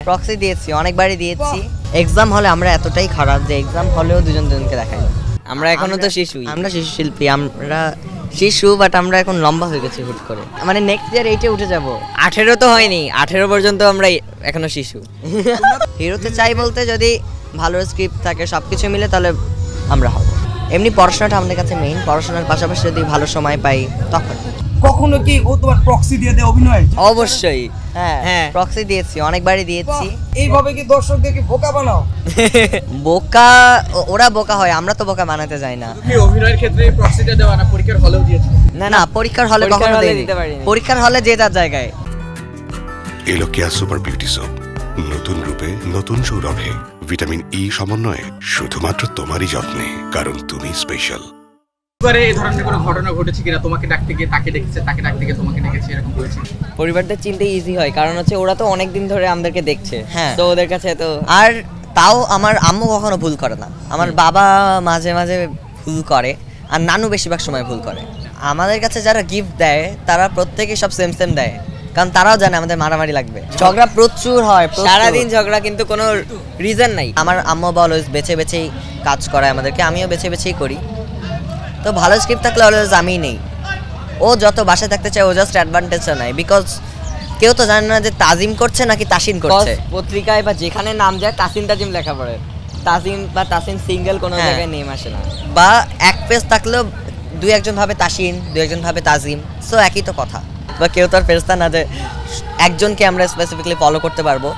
Proxy দিয়েছি, অনেকবারই দিয়েছি। এক্সাম হলে আমরা এতটাই খারাপ যে এক্সাম হলেও দুজন দুজনকে দেখাই। আমরা এখনো তো শিশু, আমরা শিশু শিল্পী, আমরা শিশু, বাট আমরা এখন লম্বা হয়ে গেছি হুট করে, মানে নেক্সট ইয়ার 8-এ উঠে যাব। 18 তো হয়নি, 18 পর্যন্ত আমরা এখনো শিশু। হিরোতে চাই বলতে যদি ভালো স্ক্রিপ্ট থাকে, সবকিছু মিলে, তাহলে আমরা হব। এমনি পড়াশোনাটা আমাদের কাছে মেইন, পড়াশোনার পাশাপাশি যদি ভালো সময় পাই তখন। কখনো কি ও তোমার প্রক্সি দিয়ে দেয় অভিনয়? অবশ্যই, হ্যাঁ প্রক্সি দিয়েছি, অনেকবারই দিয়েছি। এইভাবে কি দর্শকদেরকে বোকা বানাও? বোকা ওরা বোকা হয়, আমরা তো বোকা বানাতে যাই না। কি অভিনয়ের ক্ষেত্রে প্রক্সিটা দেওয়া না, পরীক্ষার হলেও দিয়েছো? না, পরীক্ষার হলে কখনো দিতে পারিনি। পরীক্ষার হলে যে তার জায়গায়। এলো কেয়া সুপার বিউটি সোপ, নতুন রূপে নতুন সৌরভে, ভিটামিন ই সমন্বয়ে, শুধুমাত্র তোমারই যত্নে, কারণ তুমি স্পেশাল। পরে এই ধরনের কোনো ঘটনা ঘটেছে কিনা? তোমাকে ডাকতে গিয়ে তাকে ডেকেছে, তাকে ডাকতে গিয়ে তোমাকে ডেকেছে, এরকম হয়েছে? পরিবারদের চিনতে ইজি হয়, কারণ হচ্ছে ওরা তো অনেক দিন ধরে আমাদেরকে দেখছে, হ্যাঁ, তো ওদের কাছে তো। আর তাও আমার আম্মু কখনো ভুল করে না, আমার বাবা মাঝে মাঝে ভুল করে, আর নানু বেশিরভাগ সময় ভুল করে। আমাদের কাছে যারা গিফট দেয় তারা প্রত্যেকেই সব সেম সেম দেয়, কারণ তারাও জানে আমাদের মারামারি লাগবে, ঝগড়া প্রচুর হয়, সারাদিন ঝগড়া, কিন্তু কোনো রিজন নাই। আমার আম্মু অলওয়েজ বেছে বেছেই কাজ করায় আমাদেরকে, আমিও বেছে বেছেই করি। তো ভালো স্ক্রিপ্ট থাকলে অলওয়েজ আমিই নেই। ও যত বাসায় থাকতে চায় ও জাস্ট অ্যাডভান্টেজটা নেয়, বিকজ কেউ তো জানে না যে তাজিম করছে নাকি তাসিন করছে। পত্রিকায় বা যেখানে নাম যায় তাসিন তাজিম লেখা পড়ে, তাজিম বা তাসিন সিঙ্গেল কোনো জায়গায় নেম আসে না। বা এক পেজ থাকলেও দুই একজন ভাবে তাসিন, দুই একজন ভাবে তাজিম, সো একই তো কথা। বা কেউ তো আর ফেরস্তা না যে একজনকে আমরা স্পেসিফিকলি ফলো করতে পারবো।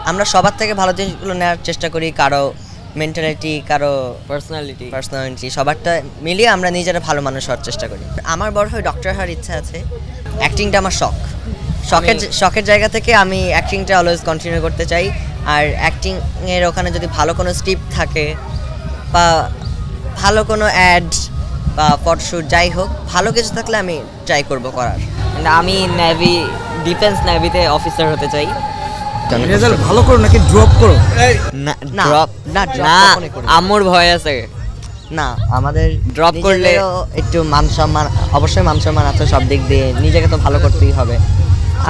আমরা সবার থেকে ভালো জিনিসগুলো নেওয়ার চেষ্টা করি, কারো মেন্টালিটি, কারো পার্সোনালিটি সবারটা মিলিয়ে আমরা নিজেরা ভালো মানুষ হওয়ার চেষ্টা করি। আমার বড় হয়ে ডক্টর হওয়ার ইচ্ছা আছে। অ্যাক্টিংটা আমার শখের জায়গা থেকে আমি অ্যাক্টিংটা অলওয়েজ কন্টিনিউ করতে চাই। আর অ্যাক্টিংয়ের ওখানে যদি ভালো কোনো স্ক্রিপ্ট থাকে বা ভালো কোনো অ্যাড বা ফটোশ্যুট, যাই হোক, ভালো কিছু থাকলে আমি ট্রাই করবো করার। আমি ডিফেন্স নেভিতে অফিসার হতে চাই। রেজাল্ট ভালো করো নাকি ড্রপ করো? না, আম্মুর ভয় আছে না, আমাদের ড্রপ করলে একটু মান সম্মান, অবশ্যই মান সম্মান আছে সব দিক দিয়ে, নিজেকে তো ভালো করতেই হবে।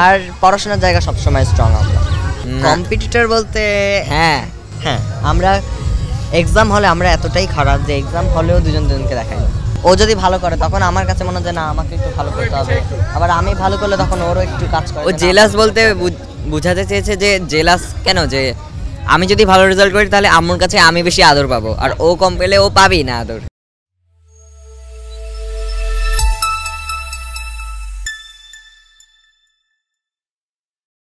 আর পড়াশোনার জায়গা সবসময় স্ট্রং। আমরা কম্পিটিটর বলতে হ্যাঁ, আমরা এক্সাম হলে আমরা এতটাই খারাপ যে এক্সাম হলেও দুজন দুজনকে দেখাই। ও যদি ভালো করে তখন আমার কাছে মনে হয় না আমাকে একটু ভালো করতে হবে, আবার আমি ভালো করলে তখন ওরও একটু কাজ করে। ও জেলাস বলতে বুঝাতে চেয়েছে যে জেলাস কেন, যে আমি যদি ভালো রেজাল্ট করি তাহলে আম্মুর কাছে আমি বেশি আদর পাবো, আর ও কম পেলে ও পাবেই না আদর।